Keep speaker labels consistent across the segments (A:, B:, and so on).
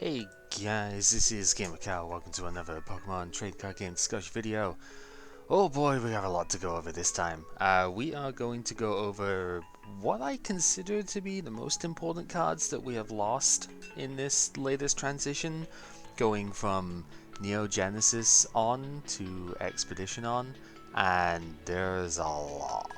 A: Hey guys, this is GamerCow. Welcome to another Pokemon Trade Card Game discussion video. Oh boy, we have a lot to go over this time. We are going to go over what I consider to be the most important cards that we have lost in this latest transition, going from Neo Genesis on to Expedition on, and there's a lot.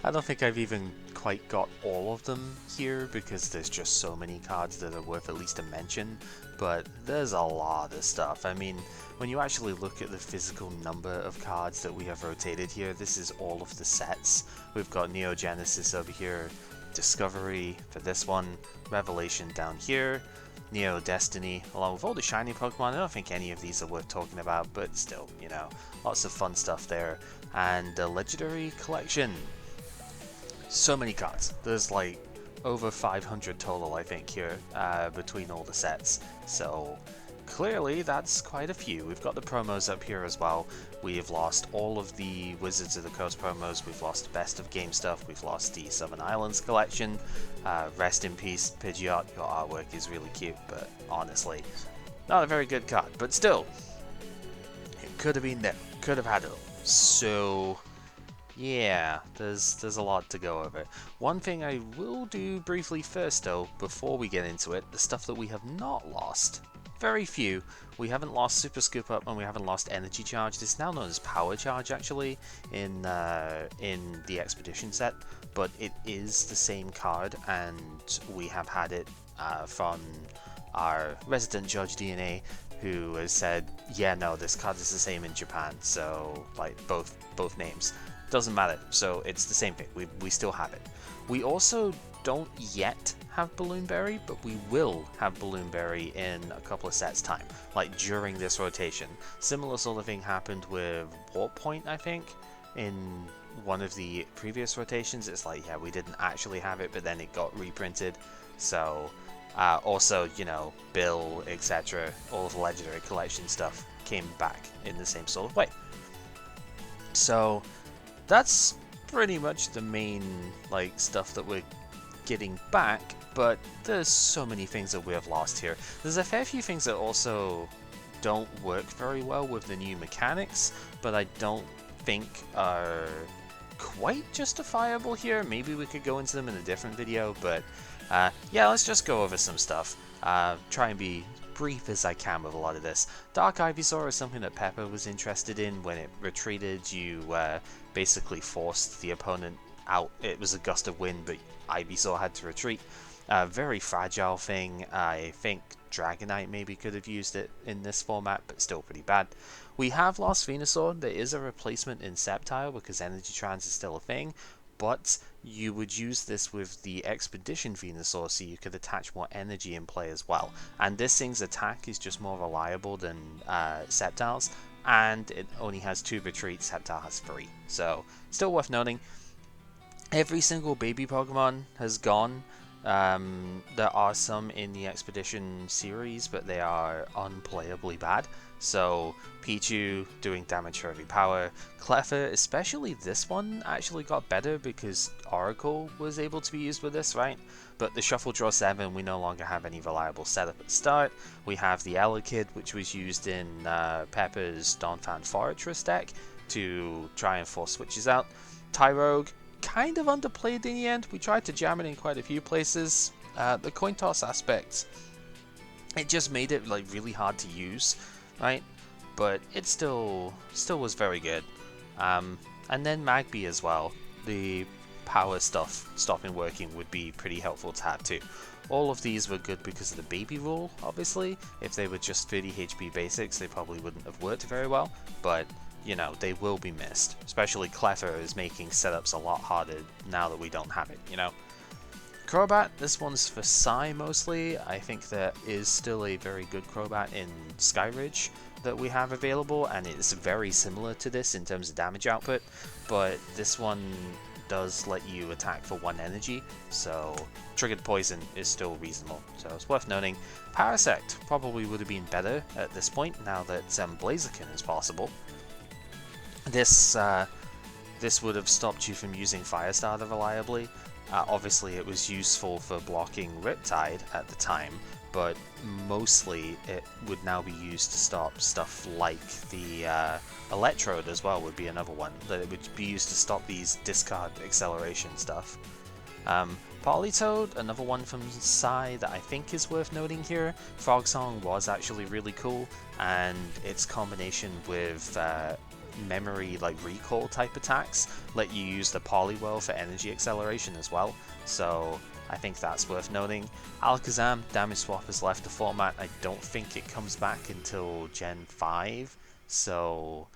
A: I don't think I've even quite got all of them here because there's just so many cards that are worth at least a mention, but there's a lot of stuff. I mean, when you actually look at the physical number of cards that we have rotated here, this is all of the sets. We've got Neo Genesis over here, Discovery for this one, Revelation down here, Neo Destiny, along with all the shiny Pokemon. I don't think any of these are worth talking about, but still, you know, lots of fun stuff there. And the Legendary Collection. So many cards. There's like over 500 total, I think, here between all the sets. So clearly that's quite a few. We've got the promos up here as well. We've lost all of the Wizards of the Coast promos. We've lost the Best of Game stuff. We've lost the Southern Islands collection. Rest in peace, Pidgeot. Your artwork is really cute, but honestly, not a very good card. But still, it could have been there. Could have had it all. So yeah, there's a lot to go over. One thing I will do briefly first though, before we get into it, the stuff that we have not lost. Very few. We haven't lost Super Scoop Up and we haven't lost Energy Charge. This is now known as Power Charge actually in the Expedition set, but it is the same card and we have had it from our resident Judge DNA, who has said, yeah, no, this card is the same in Japan, so like both names. Doesn't matter, so it's the same thing. We still have it. We also don't yet have Balloonberry, but we will have Balloonberry in a couple of sets time, like during this rotation. Similar sort of thing happened with Warp Point, I think, in one of the previous rotations. It's like, yeah, we didn't actually have it, but then it got reprinted. So also, you know, Bill, etc., all of the Legendary Collection stuff came back in the same sort of way. So that's pretty much the main like stuff that we're getting back, but there's so many things that we have lost here. There's a fair few things that also don't work very well with the new mechanics, but I don't think are quite justifiable here. Maybe we could go into them in a different video, but yeah, let's just go over some stuff. Try and be brief as I can with a lot of this. Dark Ivysaur is something that Pepper was interested in. When it retreated, you basically forced the opponent out. It was a gust of wind, but Ivysaur had to retreat. Very fragile thing. I think Dragonite maybe could have used it in this format, but still pretty bad. We have lost Venusaur. There is a replacement in Sapphire because Energy Trans is still a thing, but you would use this with the Expedition Venusaur so you could attach more energy in play as well. And this thing's attack is just more reliable than Sceptile's, and it only has 2 retreats, Sceptile has 3. So, still worth noting. Every single baby Pokemon has gone. There are some in the Expedition series, but they are unplayably bad. So Pichu doing damage for every power. Cleffa, especially this one, actually got better because Oracle was able to be used with this, right? But the Shuffle Draw 7, we no longer have any reliable setup at the start. We have the Elekid, which was used in Pepper's Donphan Fortress deck to try and force switches out. Tyrogue, kind of underplayed in the end. We tried to jam it in quite a few places. The coin toss aspect, it just made it like really hard to use, right? But it still was very good. And then Magby as well. The power stuff stopping working would be pretty helpful to have too. All of these were good because of the baby rule, obviously. If they were just 30 HP basics, they probably wouldn't have worked very well, but you know, they will be missed. Especially Cleffa is making setups a lot harder now that we don't have it, you know. Crobat, this one's for Psy mostly. I think there is still a very good Crobat in Skyridge that we have available, and it's very similar to this in terms of damage output, but this one does let you attack for 1 energy, so triggered poison is still reasonable, so it's worth noting. Parasect probably would have been better at this point now that Blaziken is possible. This would have stopped you from using Firestarter reliably, Obviously it was useful for blocking Riptide at the time, but mostly it would now be used to stop stuff like the Electrode as well would be another one, that it would be used to stop these discard acceleration stuff. Polytoad, another one from Psy that I think is worth noting here. Frog Song was actually really cool, and its combination with memory like recall type attacks let you use the Poliwhirl for energy acceleration as well, so I think that's worth noting. Alakazam, Damage Swap has left the format. I don't think it comes back until Gen 5, so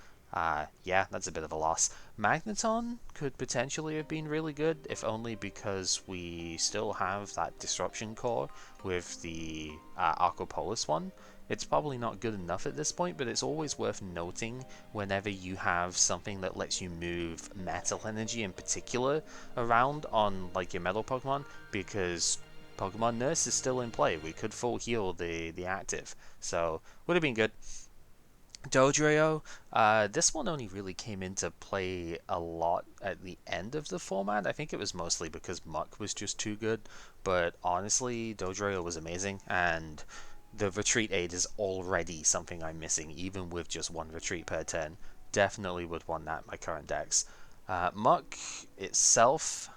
A: yeah, that's a bit of a loss. Magneton could potentially have been really good, if only because we still have that Disruption core with the Arcopolis one. It's probably not good enough at this point, but it's always worth noting whenever you have something that lets you move Metal Energy in particular around on like your Metal Pokemon, because Pokemon Nurse is still in play. We could full heal the active, so would have been good. Dodrio, this one only really came into play a lot at the end of the format. I think it was mostly because Muck was just too good, but honestly, Dodrio was amazing, and the retreat aid is already something I'm missing, even with just one retreat per turn. Definitely would want that in my current decks. Muck itself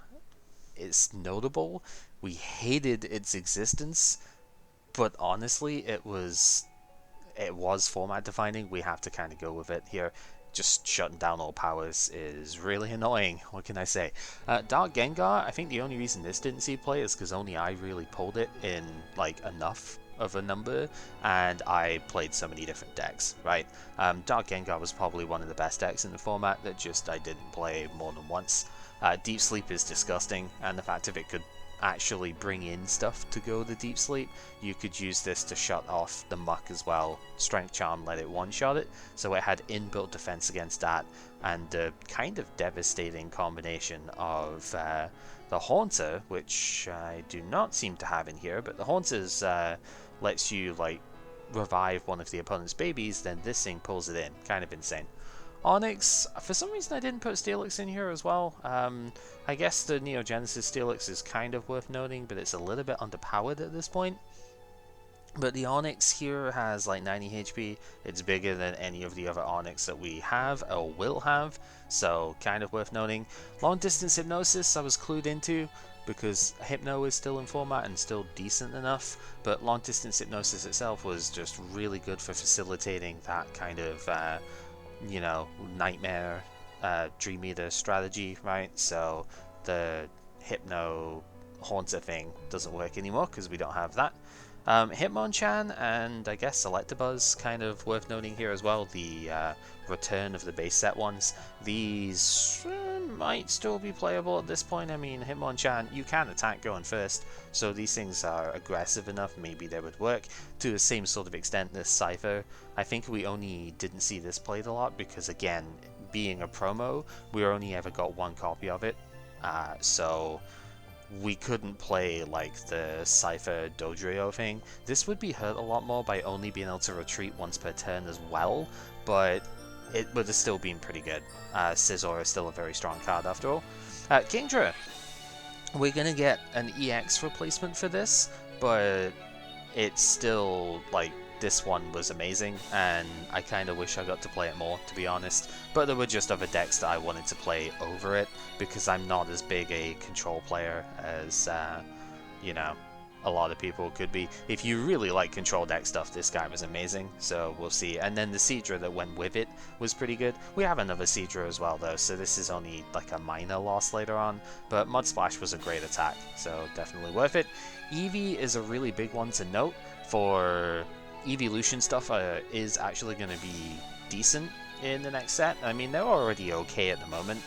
A: is notable. We hated its existence, but honestly, it was format defining. We have to kind of go with it here. Just shutting down all powers is really annoying. What can I say? Dark Gengar, I think the only reason this didn't see play is because only I really pulled it in like enough of a number, and I played so many different decks, right? Dark Gengar was probably one of the best decks in the format that just I didn't play more than once. Deep Sleep is disgusting, and the fact if it could actually bring in stuff to go the Deep Sleep, you could use this to shut off the Muck as well. Strength Charm let it one-shot it, so it had inbuilt defense against that, and the kind of devastating combination of the Haunter, which I do not seem to have in here, but the Haunter's lets you like revive one of the opponent's babies, then this thing pulls it in. Kind of insane. Onyx, for some reason I didn't put Steelix in here as well. I guess the Neo Genesis Steelix is kind of worth noting, but it's a little bit underpowered at this point. But the Onyx here has like 90 HP, it's bigger than any of the other Onyx that we have or will have, so kind of worth noting. Long Distance Hypnosis I was clued into, because Hypno is still in format and still decent enough, but Long Distance Hypnosis itself was just really good for facilitating that kind of you know, nightmare Dream Eater strategy, right? So the Hypno Haunter thing doesn't work anymore because we don't have that. Hitmonchan and I guess Electabuzz kind of worth noting here as well, the return of the base set ones. These might still be playable at this point. I mean, Hitmonchan, you can attack going first, so these things are aggressive enough, maybe they would work. To the same sort of extent as Cypher, I think we only didn't see this played a lot because, again, being a promo, we only ever got one copy of it, so we couldn't play like the Cypher Dodrio thing. This would be hurt a lot more by only being able to retreat once per turn as well, but it would have still been pretty good. Scizor is still a very strong card after all. Kingdra, we're gonna get an EX replacement for this, but it's still like, this one was amazing, and I kind of wish I got to play it more, to be honest. But there were just other decks that I wanted to play over it, because I'm not as big a control player as, you know, a lot of people could be. If you really like control deck stuff, this guy was amazing, so we'll see. And then the Seadra that went with it was pretty good. We have another Seadra as well, though, so this is only like a minor loss later on, but Mud Splash was a great attack, so definitely worth it. Eevee is a really big one to note. For Evolution stuff is actually going to be decent in the next set. I mean, they're already okay at the moment,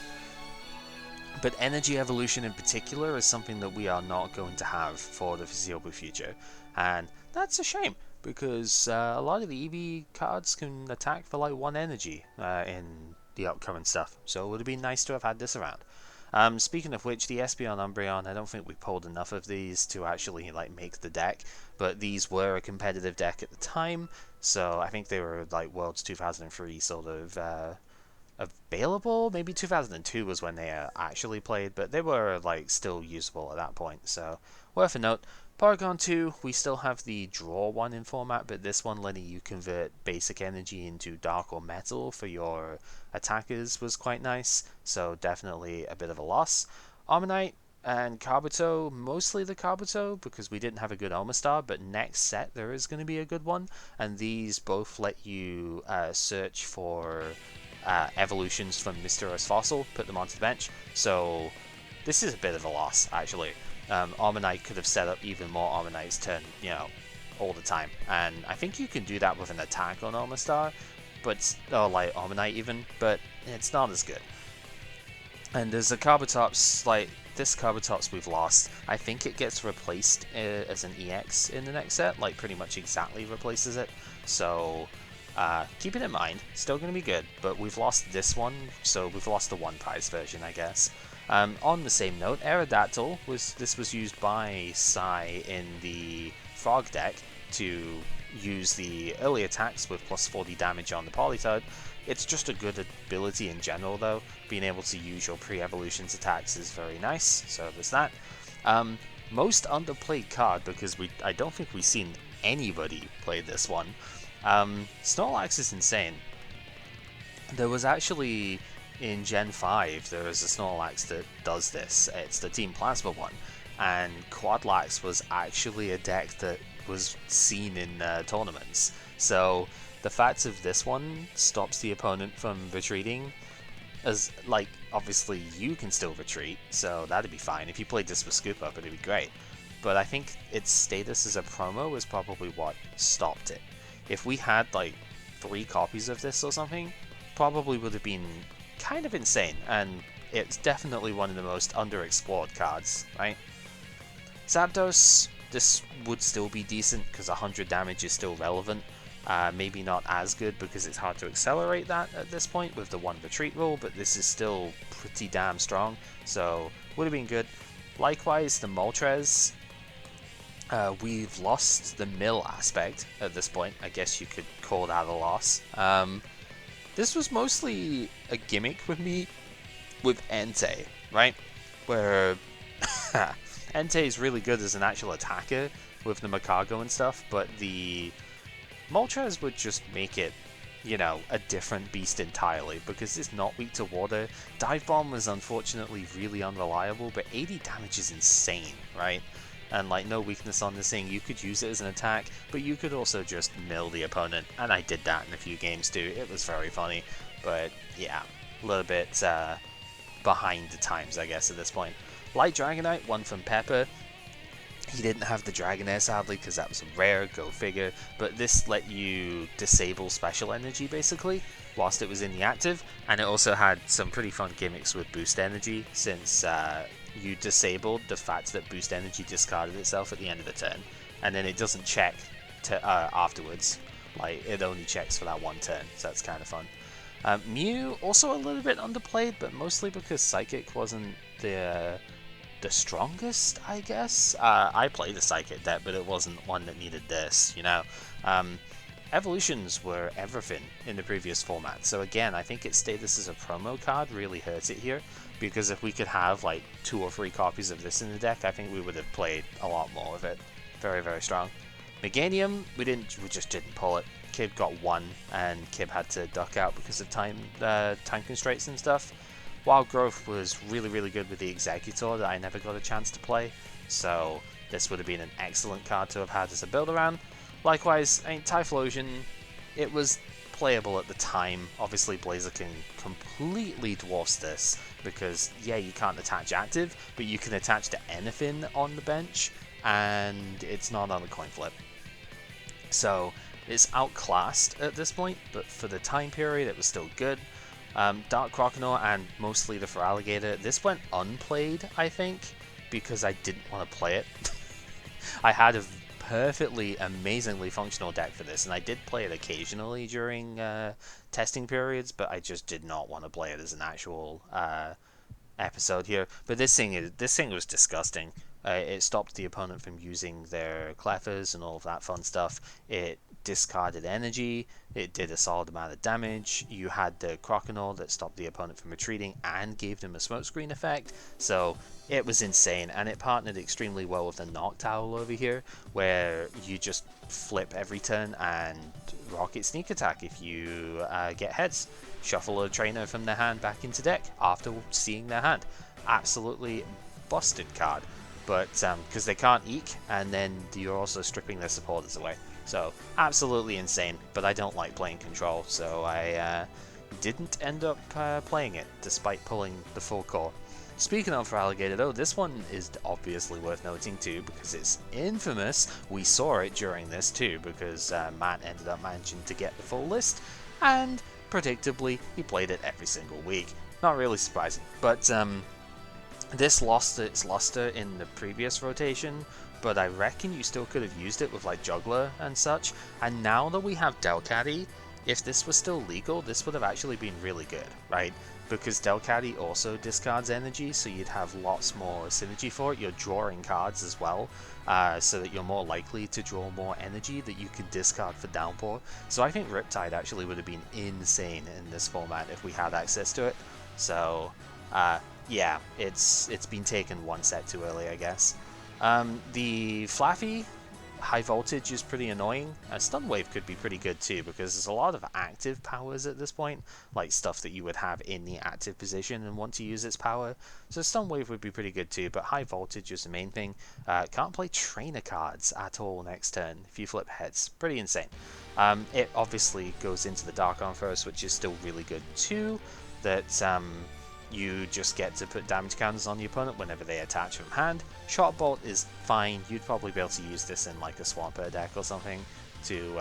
A: but Energy Evolution in particular is something that we are not going to have for the foreseeable future, and that's a shame, because a lot of the Eevee cards can attack for like 1 energy in the upcoming stuff, so it would have been nice to have had this around. Speaking of which, the Espeon Umbreon, I don't think we pulled enough of these to actually like make the deck, but these were a competitive deck at the time, so I think they were like Worlds 2003 sort of available. Maybe 2002 was when they actually played, but they were like still usable at that point. So worth a note. Porygon 2, we still have the Draw one in format, but this one letting you convert basic energy into Dark or Metal for your attackers was quite nice, so definitely a bit of a loss. Ammonite and Kabuto, mostly the Kabuto, because we didn't have a good Omastar, but next set there is going to be a good one, and these both let you search for evolutions from Mysterious Fossil, put them onto the bench, so this is a bit of a loss, actually. Ammonite could have set up even more Ammonites turn, all the time. And I think you can do that with an attack on Omastar, or like Ammonite even, but it's not as good. And there's a Carbotox, like this Carbotox we've lost. I think it gets replaced as an EX in the next set, like pretty much exactly replaces it. So keep it in mind, still going to be good, but we've lost this one, so we've lost the one prize version, I guess. On the same note, Aerodata was used by Sai in the Frog deck to use the early attacks with plus 40 damage on the Polytoad. It's just a good ability in general though. Being able to use your pre-evolutions attacks is very nice, so there's that. Most underplayed card, because I don't think we've seen anybody play this one. Snorlax is insane. There was actually, in Gen 5, there is a Snorlax that does this. It's the Team Plasma one, and Quadlax was actually a deck that was seen in tournaments. So the fact of this one stops the opponent from retreating, as like obviously you can still retreat, so that'd be fine. If you played this with Scoop Up, it'd be great. But I think its status as a promo was probably what stopped it. If we had like 3 copies of this or something, probably would have been kind of insane, and it's definitely one of the most underexplored cards, right? Zapdos, this would still be decent because 100 damage is still relevant. Maybe not as good because it's hard to accelerate that at this point with the 1 retreat rule, but this is still pretty damn strong, so would have been good. Likewise, the Moltres, we've lost the mill aspect at this point. I guess you could call that a loss. This was mostly a gimmick with me with Entei, right? Where Entei is really good as an actual attacker with the Makago and stuff, but the Moltres would just make it, a different beast entirely, because it's not weak to water. Dive Bomb was unfortunately really unreliable, but 80 damage is insane, right? And like no weakness on this thing, you could use it as an attack, but you could also just mill the opponent, and I did that in a few games too. It was very funny, but yeah, a little bit behind the times, I guess, at this point. Light Dragonite, one from Pepper. He didn't have the Dragonair, sadly, because that was a rare, go figure, but this let you disable special energy, basically, whilst it was in the active, and it also had some pretty fun gimmicks with boost energy, since you disabled the fact that boost energy discarded itself at the end of the turn, and then it doesn't check afterwards. Like, it only checks for that one turn, so that's kind of fun. Mew, also a little bit underplayed, but mostly because Psychic wasn't the strongest, I guess. I played a Psychic deck, but it wasn't one that needed this, Evolutions were everything in the previous format, so again, I think its status as a promo card really hurts it here, because if we could have like 2 or 3 copies of this in the deck, I think we would have played a lot more of it. Very, very strong. Meganium, we just didn't pull it. Kib got 1, and Kib had to duck out because of time constraints and stuff. Wild Growth was really, really good with the Executor that I never got a chance to play, so this would have been an excellent card to have had as a build around. Likewise, Typhlosion, it was playable at the time. Obviously, Blaziken completely dwarfs this, because, yeah, you can't attach active, but you can attach to anything on the bench, and it's not on a coin flip. So, it's outclassed at this point, but for the time period, it was still good. Dark Crocodile and mostly the Feraligatr, this went unplayed, I think, because I didn't want to play it. I had a perfectly, amazingly functional deck for this, and I did play it occasionally during testing periods, but I just did not want to play it as an actual episode here. But this thing was disgusting. It stopped the opponent from using their Cleffers and all of that fun stuff. It discarded energy, it did a solid amount of damage. You had the Crocodile that stopped the opponent from retreating and gave them a smokescreen effect, so it was insane, and it partnered extremely well with the Noctowl over here, where you just flip every turn and rocket sneak attack if you get heads. Shuffle a trainer from their hand back into deck after seeing their hand. Absolutely busted card, but because they can't eke, and then you're also stripping their supporters away. So absolutely insane, but I don't like playing control, so I didn't end up playing it despite pulling the full core. Speaking of Alligator though, this one is obviously worth noting too because it's infamous. We saw it during this too because Matt ended up managing to get the full list, and predictably he played it every single week. Not really surprising, but this lost its luster in the previous rotation, but I reckon you still could have used it with like Juggler and such, and now that we have Delcatty, if this was still legal, this would have actually been really good, right? Because Delcatty also discards energy, so you'd have lots more synergy for it. You're drawing cards as well, so that you're more likely to draw more energy that you could discard for Downpour. So I think Riptide actually would have been insane in this format if we had access to it. So yeah, it's been taken one set too early, I guess. The Flaffy high voltage is pretty annoying. Stun Wave could be pretty good too because there's a lot of active powers at this point, like stuff that you would have in the active position and want to use its power. So Stun Wave would be pretty good too, but high voltage is the main thing. Can't play trainer cards at all next turn if you flip heads. Pretty insane. It obviously goes into the Dark Arm first, which is still really good too. That you just get to put damage counters on the opponent whenever they attach from hand. Shot Bolt is fine. You'd probably be able to use this in like a Swampert deck or something to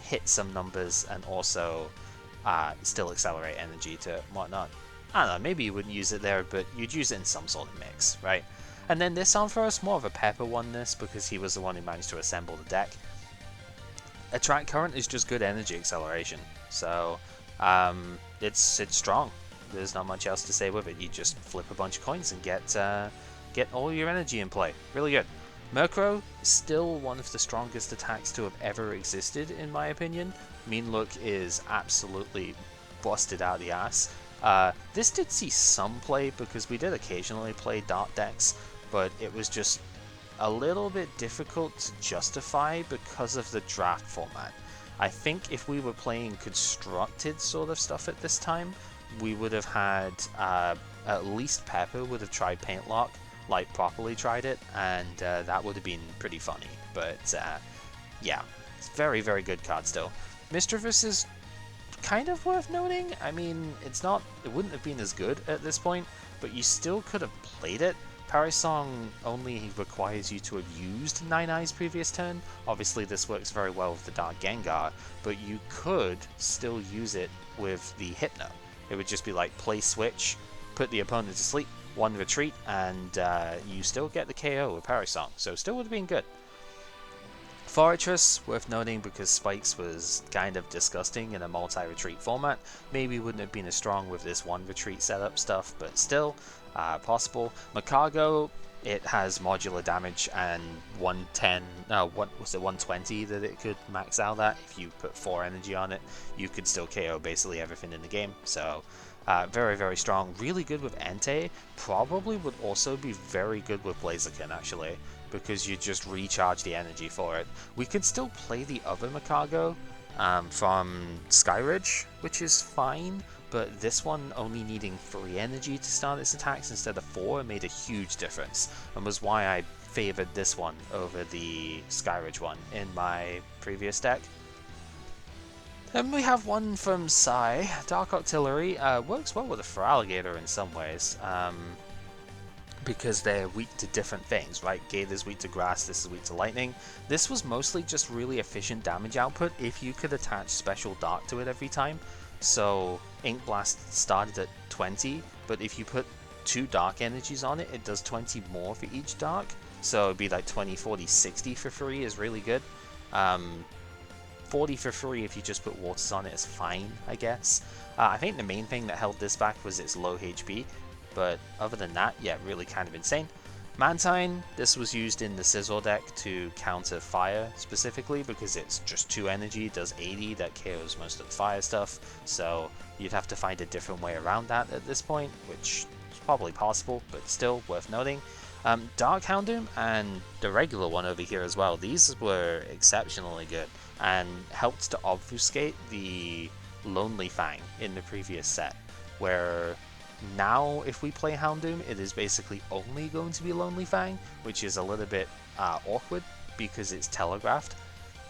A: hit some numbers and also still accelerate energy to whatnot. I don't know, maybe you wouldn't use it there, but you'd use it in some sort of mix, right? And then this Ampharos, more of a Pepper one this because he was the one who managed to assemble the deck. Attract Current is just good energy acceleration, so it's strong. There's not much else to say with it. You just flip a bunch of coins and get all your energy in play. Really good. Murkrow is still one of the strongest attacks to have ever existed, in my opinion. Mean Look is absolutely busted out the ass. This did see some play because we did occasionally play Dark decks, but it was just a little bit difficult to justify because of the draft format. I think if we were playing constructed sort of stuff at this time, we would have had at least Pepper would have tried Paint Lock, like properly tried it, and that would have been pretty funny. But yeah, it's very, very good card still. Mischievous is kind of worth noting. I mean, it wouldn't have been as good at this point, but you still could have played it. Parasong only requires you to have used Nine Eyes previous turn. Obviously this works very well with the Dark Gengar, but you could still use it with the Hypno. It would just be like play switch, put the opponent to sleep, one retreat, and you still get the KO with Parasong, so still would have been good. Fortress, worth noting because Spikes was kind of disgusting in a multi-retreat format. Maybe wouldn't have been as strong with this one retreat setup stuff, but still possible. Macago, it has modular damage and 120 that it could max out at. If you put 4 energy on it, you could still KO basically everything in the game. So very, very strong. Really good with Entei. Probably would also be very good with Blaziken actually, because you just recharge the energy for it. We could still play the other Macago from Skyridge, which is fine, but this one only needing 3 energy to start its attacks instead of 4 made a huge difference, and was why I favoured this one over the Skyridge one in my previous deck. Then we have one from Psy. Dark Artillery works well with a Feraligatr in some ways, because they're weak to different things, right? Gator's weak to grass, this is weak to lightning. This was mostly just really efficient damage output if you could attach special dark to it every time. So Ink Blast started at 20, but if you put 2 dark energies on it, it does 20 more for each dark. So it'd be like 20, 40, 60 for free is really good. 40 for free if you just put waters on it is fine, I guess. I think the main thing that held this back was its low HP, but other than that, yeah, really kind of insane. Mantine, this was used in the Scizor deck to counter fire specifically because it's just 2 energy, does 80, that KOs most of the fire stuff, so you'd have to find a different way around that at this point, which is probably possible, but still worth noting. Dark Houndoom and the regular one over here as well, these were exceptionally good and helped to obfuscate the Lonely Fang in the previous set, where now if we play Houndoom, it is basically only going to be Lonely Fang, which is a little bit awkward because it's telegraphed.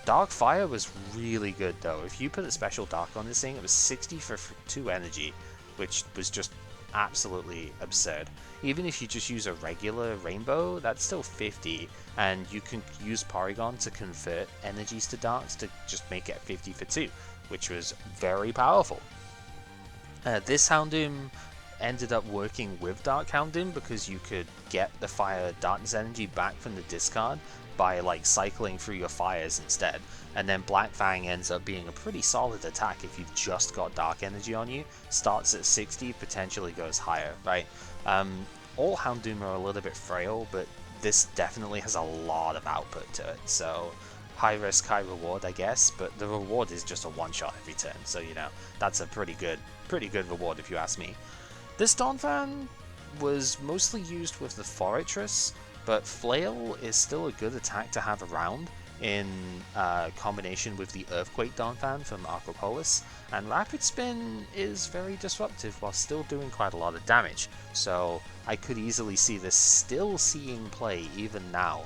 A: Dark Fire was really good though. If you put a special Dark on this thing, it was 60 for 2 energy, which was just absolutely absurd. Even if you just use a regular Rainbow, that's still 50, and you can use Porygon to convert energies to Darks to just make it 50 for 2, which was very powerful. This Houndoom ended up working with Dark Houndoom because you could get the Fire Darkness energy back from the discard by like cycling through your fires instead, and then Black Fang ends up being a pretty solid attack if you've just got Dark energy on you. Starts at 60, potentially goes higher, right? All Houndoom are a little bit frail, but this definitely has a lot of output to it, so high risk, high reward, I guess, but the reward is just a one-shot every turn, so you know, that's a pretty good reward if you ask me. This Donphan was mostly used with the Fortress, but Flail is still a good attack to have around in combination with the Earthquake Donphan from Arcopolis, and Rapid Spin is very disruptive while still doing quite a lot of damage, so I could easily see this still seeing play even now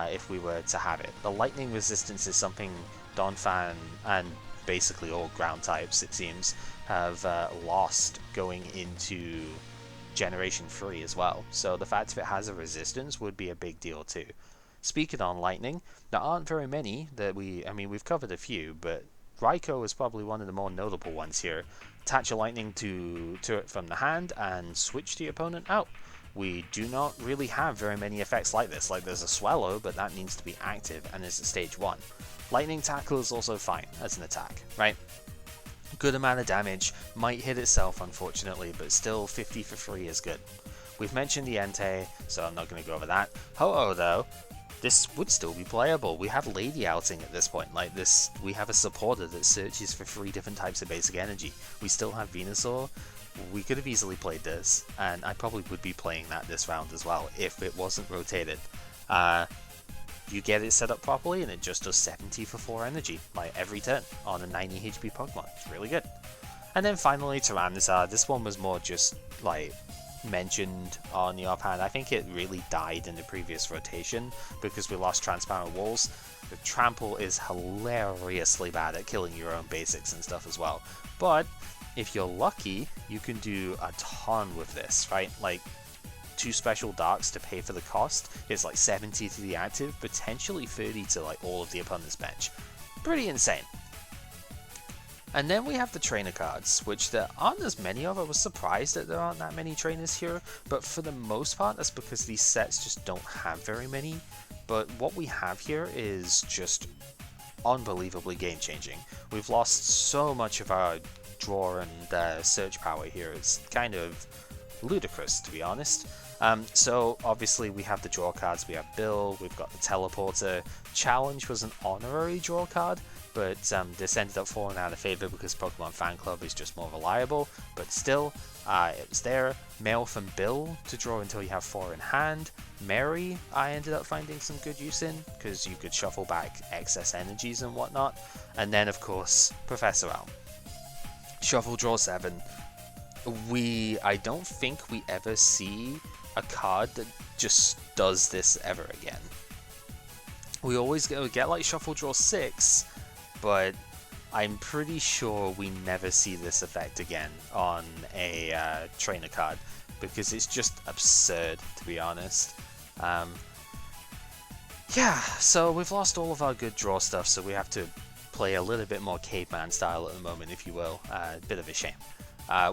A: if we were to have it. The Lightning Resistance is something Donphan and basically all ground types, it seems, have lost going into Generation 3 as well, so the fact if it has a resistance would be a big deal too. Speaking on Lightning, there aren't very many that we've covered a few, but Raikou is probably one of the more notable ones here. Attach a Lightning to it from the hand and switch the opponent out. We do not really have very many effects like this. Like there's a Swallow, but that needs to be active and is at stage 1. Lightning Tackle is also fine as an attack, right? Good amount of damage, might hit itself unfortunately, but still 50 for 3 is good. We've mentioned the Entei, so I'm not going to go over that. Ho-Oh though, this would still be playable. We have Lady Outing at this point, like this, we have a supporter that searches for 3 different types of basic energy. We still have Venusaur. We could have easily played this, and I probably would be playing that this round as well if it wasn't rotated. You get it set up properly and it just does 70 for 4 energy, like every turn on a 90 HP Pokemon. It's really good. And then finally Tyrandes. This one was more just like mentioned on the offhand. I think it really died in the previous rotation because we lost Transparent Walls. The Trample is hilariously bad at killing your own basics and stuff as well. But if you're lucky, you can do a ton with this, right? Like 2 special Darks to pay for the cost. It's like 70 to the active, potentially 30 to like all of the opponent's bench. Pretty insane. And then we have the trainer cards, which there aren't as many of. I was surprised that there aren't that many trainers here, but for the most part that's because these sets just don't have very many. But what we have here is just unbelievably game changing. We've lost so much of our draw and search power here. It's kind of ludicrous, to be honest. So obviously we have the draw cards, we have Bill, we've got the Teleporter. Challenge was an honorary draw card, but this ended up falling out of favor because Pokemon Fan Club is just more reliable, but still, it was there. Mail from Bill to draw until you have 4 in hand. Mary, I ended up finding some good use in, because you could shuffle back excess energies and whatnot. And then of course, Professor Elm. Shuffle draw 7. I don't think we ever see a card that just does this ever again. We always get like Shuffle Draw 6, but I'm pretty sure we never see this effect again on a trainer card, because it's just absurd, to be honest. Yeah, so we've lost all of our good draw stuff, so we have to play a little bit more caveman style at the moment, if you will. A bit of a shame.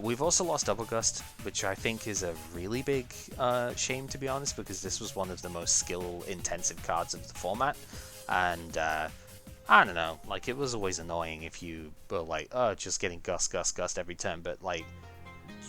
A: We've also lost Double Gust, which I think is a really big shame, to be honest, because this was one of the most skill-intensive cards of the format, and I don't know, like, it was always annoying if you were like, oh, just getting Gust, Gust, Gust every turn, but, like,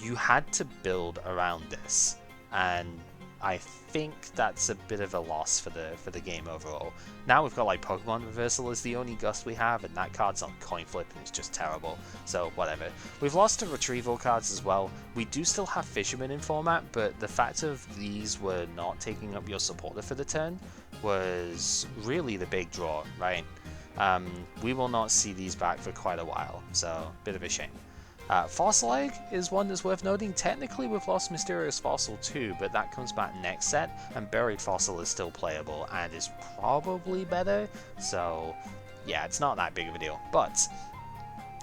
A: you had to build around this, and I think that's a bit of a loss for the game overall. Now we've got like Pokemon Reversal is the only Gust we have, and that card's on Coin Flip and it's just terrible, so whatever. We've lost to Retrieval cards as well. We do still have Fisherman in format, but the fact of these were not taking up your supporter for the turn was really the big draw, right? We will not see these back for quite a while, so bit of a shame. Fossil Egg is one that's worth noting. Technically we've lost Mysterious Fossil too, but that comes back next set, and Buried Fossil is still playable and is probably better, so yeah, it's not that big of a deal. But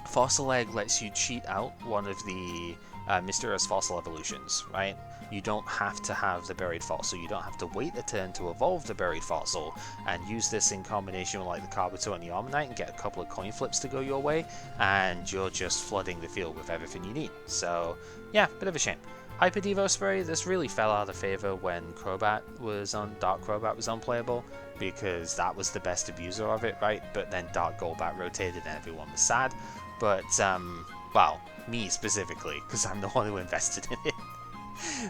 A: Fossil Egg lets you cheat out one of the Mysterious Fossil evolutions, right? You don't have to have the Buried Fossil, you don't have to wait a turn to evolve the Buried Fossil, and use this in combination with like the Carbotox and the Ammonite and get a couple of coin flips to go your way, and you're just flooding the field with everything you need. So yeah, bit of a shame. Hyper Devo Spray, this really fell out of favour when Dark Crobat was unplayable, because that was the best abuser of it, right? But then Dark Golbat rotated and everyone was sad. But, well, me specifically, because I'm the one who invested in it.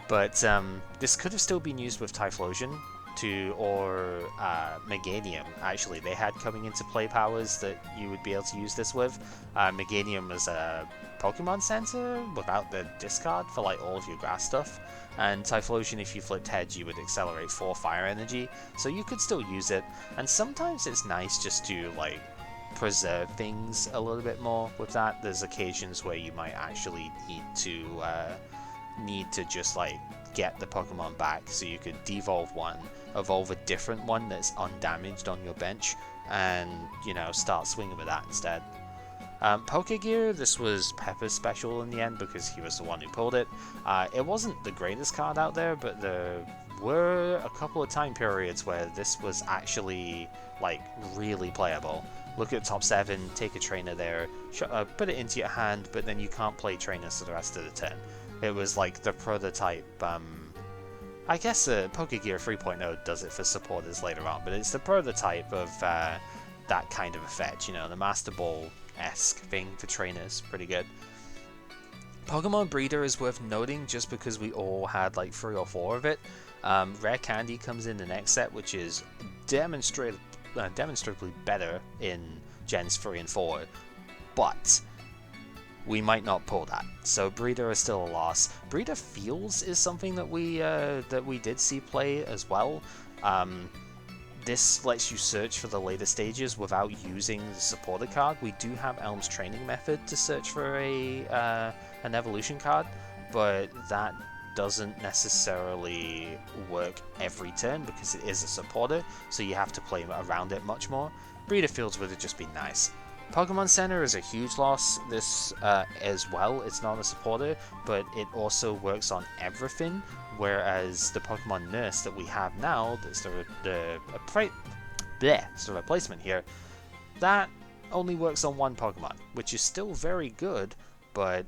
A: But this could have still been used with Typhlosion or Meganium. Actually, they had coming into play powers that you would be able to use this with. Meganium was a Pokemon Center without the discard for like all of your grass stuff, and Typhlosion, if you flipped heads, you would accelerate 4 fire energy, so you could still use it. And sometimes it's nice just to like preserve things a little bit more with that. There's occasions where you might actually need to just like get the Pokemon back, so you could devolve one, evolve a different one that's undamaged on your bench, and you know, start swinging with that instead. Pokegear, this was Pepper's special in the end because he was the one who pulled it. It wasn't the greatest card out there, but there were a couple of time periods where this was actually like really playable. Look at top 7, take a trainer there, put it into your hand, but then you can't play trainers for the rest of the turn. It was like the prototype, I guess Pokegear 3.0 does it for supporters later on, but it's the prototype of that kind of effect, you know, the Master Ball-esque thing for trainers, pretty good. Pokemon Breeder is worth noting just because we all had like 3 or 4 of it. Rare Candy comes in the next set, which is demonstrably better in Gens 3 and 4, but we might not pull that, so Breeder is still a loss. Breeder Fields is something that we did see play as well. This lets you search for the later stages without using the supporter card. We do have Elm's Training Method to search for an evolution card, but that doesn't necessarily work every turn because it is a supporter, so you have to play around it much more. Breeder Fields would have just been nice. Pokemon Center is a huge loss this as well. It's not a supporter, but it also works on everything, whereas the Pokemon Nurse that we have now, that's the replacement here, that only works on one Pokemon, which is still very good, but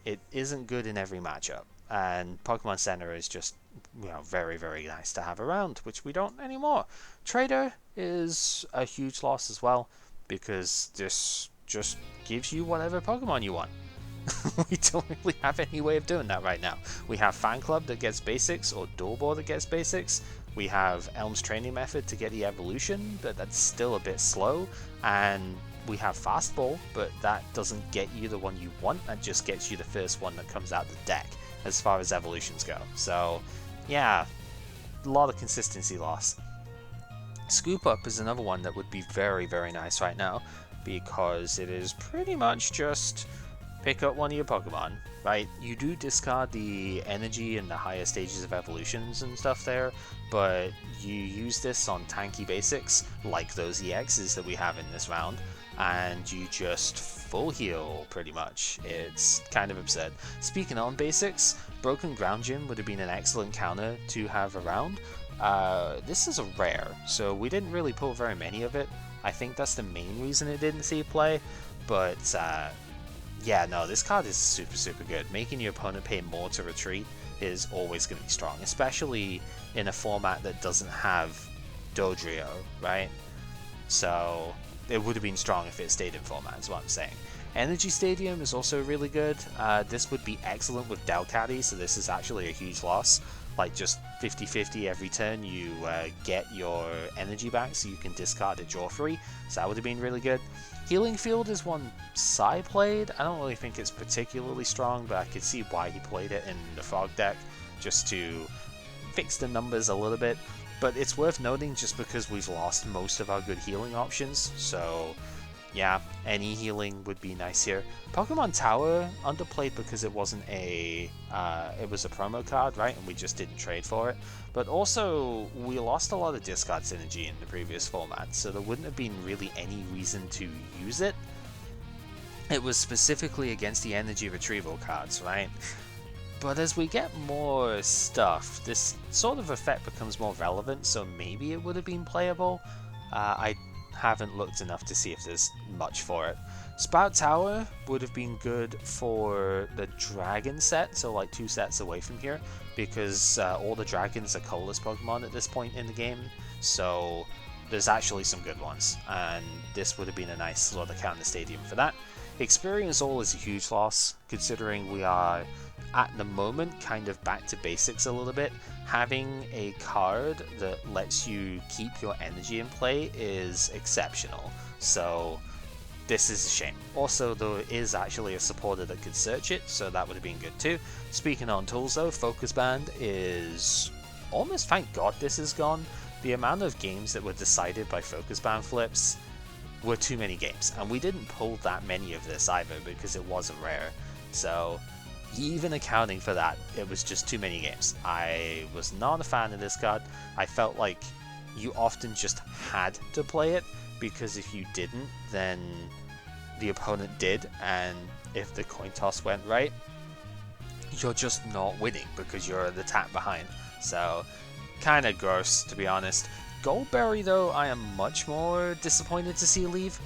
A: it isn't good in every matchup. And Pokemon Center is just, you know, very, very nice to have around, which we don't anymore. Trader is a huge loss as well, because this just gives you whatever Pokemon you want. We don't really have any way of doing that right now. We have Fan Club that gets basics, or Dual Ball that gets basics. We have Elm's Training Method to get the evolution, but that's still a bit slow. And we have Fastball, but that doesn't get you the one you want, that just gets you the first one that comes out the deck as far as evolutions go. So yeah, a lot of consistency loss. Scoop Up is another one that would be very, very nice right now, because it is pretty much just pick up one of your Pokemon, right? You do discard the energy in the higher stages of evolutions and stuff there, but you use this on tanky basics, like those EXs that we have in this round, and you just full heal, pretty much. It's kind of absurd. Speaking on basics, Broken Ground Gym would have been an excellent counter to have around. This is a rare, so we didn't really pull very many of it. I think that's the main reason it didn't see play, but yeah, no, this card is super, super good. Making your opponent pay more to retreat is always going to be strong, especially in a format that doesn't have Dodrio, right? So it would have been strong if it stayed in format, is what I'm saying. Energy Stadium is also really good. This would be excellent with Delcatty, so this is actually a huge loss. Like, just 50-50 every turn you get your energy back, so you can discard it draw free, so that would have been really good. Healing Field is one Sai played. I don't really think it's particularly strong, but I could see why he played it in the Frog deck, just to fix the numbers a little bit. But it's worth noting just because we've lost most of our good healing options, so yeah, any healing would be nice here. Pokemon Tower underplayed because it wasn't a it was a promo card, right? And we just didn't trade for it. But also we lost a lot of discard synergy in the previous format, so there wouldn't have been really any reason to use it. It was specifically against the energy retrieval cards, right? But as we get more stuff, this sort of effect becomes more relevant, so maybe it would have been playable. I haven't looked enough to see if there's much for it. Sprout Tower would have been good for the dragon set, so like 2 sets away from here, because all the dragons are colorless Pokemon at this point in the game, so there's actually some good ones, and this would have been a nice sort of counter stadium for that. Experience All is a huge loss, considering we are at the moment kind of back to basics a little bit. Having a card that lets you keep your energy in play is exceptional, so this is a shame. Also, there is actually a supporter that could search it, so that would have been good too. Speaking on tools though, Focus Band is almost, thank god this is gone. The amount of games that were decided by Focus Band flips were too many games, and we didn't pull that many of this either because it wasn't rare, so even accounting for that, it was just too many games. I was not a fan of this card. I felt like you often just had to play it, because if you didn't, then the opponent did, and if the coin toss went right, you're just not winning because you're the tap behind. So, kinda gross, to be honest. Goldberry though, I am much more disappointed to see leave,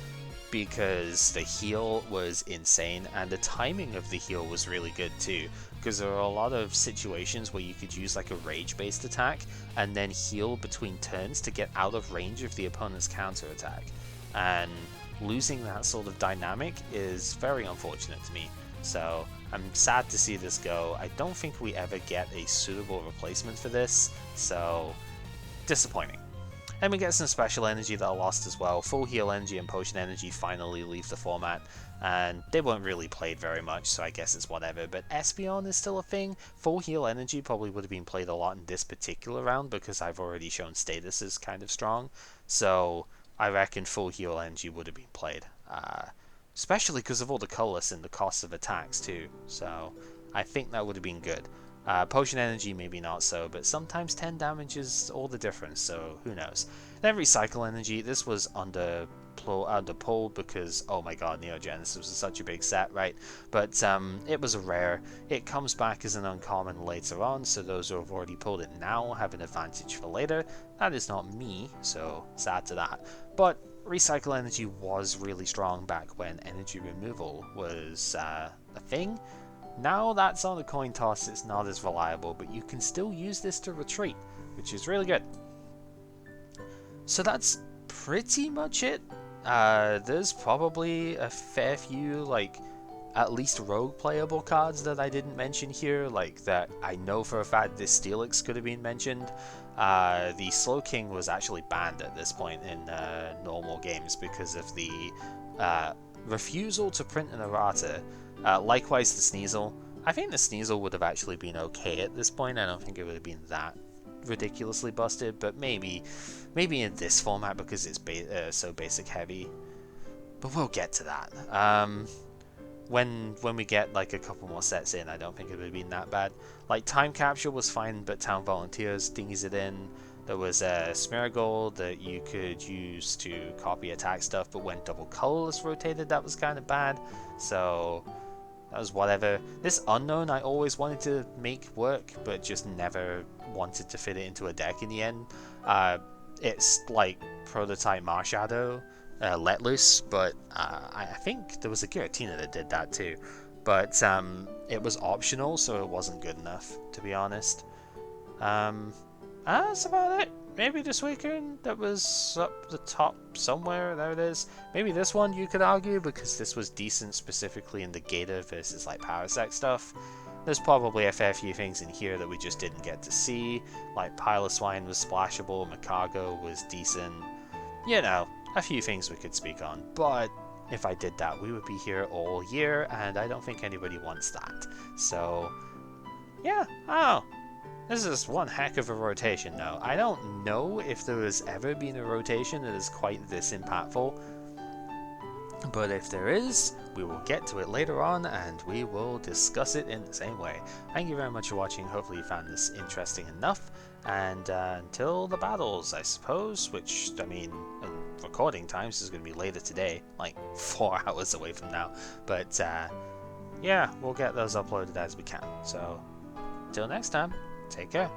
A: because the heal was insane, and the timing of the heal was really good too, because there are a lot of situations where you could use like a rage based attack and then heal between turns to get out of range of the opponent's counter attack, and losing that sort of dynamic is very unfortunate to me, so I'm sad to see this go. I don't think we ever get a suitable replacement for this, so disappointing. And we get some special energy that are lost as well. Full heal energy and potion energy finally leave the format, and they weren't really played very much, so I guess it's whatever. But Espeon is still a thing. Full heal energy probably would have been played a lot in this particular round, because I've already shown status is kind of strong. So I reckon full heal energy would have been played. Especially because of all the colorless and the cost of attacks too. So I think that would have been good. Potion energy maybe not so, but sometimes 10 damage is all the difference, so who knows. Then recycle energy, this was underpulled because, oh my god, Neogenesis was such a big set, right? But it was a rare. It comes back as an uncommon later on, so those who have already pulled it now have an advantage for later. That is not me, so sad to that. But recycle energy was really strong back when energy removal was a thing. Now that's on a coin toss, it's not as reliable, but you can still use this to retreat, which is really good. So that's pretty much it. There's probably a fair few, like, at least rogue playable cards that I didn't mention here, like that I know for a fact this Steelix could have been mentioned. The Slow King was actually banned at this point in normal games because of the refusal to print an errata. Likewise the Sneasel. I think the Sneasel would have actually been okay at this point. I don't think it would have been that ridiculously busted, but maybe in this format because it's so basic heavy. But we'll get to that. When we get like a couple more sets in, I don't think it would have been that bad. Like Time Capture was fine, but Town Volunteers dingies it in. There was a Smeargle that you could use to copy attack stuff, but when double colorless rotated, that was kind of bad. So that was whatever. This Unknown I always wanted to make work, but just never wanted to fit it into a deck in the end. It's like Prototype Marshadow, Let Loose, but I think there was a Giratina that did that too. But it was optional, so it wasn't good enough, to be honest. That's about it. Maybe this weekend that was up the top somewhere. There it is. Maybe this one you could argue, because this was decent specifically in the Gator versus like Parasect stuff. there's probably a fair few things in here that we just didn't get to see, like Piloswine was splashable, Macago was decent, you know, a few things we could speak on, but if I did that, we would be here all year, and I don't think anybody wants that. So, yeah, oh, this is one heck of a rotation, though. I don't know if there has ever been a rotation that is quite this impactful, but if there is, we will get to it later on, and we will discuss it in the same way. Thank you very much for watching. Hopefully you found this interesting enough, and until the battles, I suppose, which, I mean, in recording times is going to be later today, like 4 hours away from now, but yeah, we'll get those uploaded as we can. So, till next time, take care.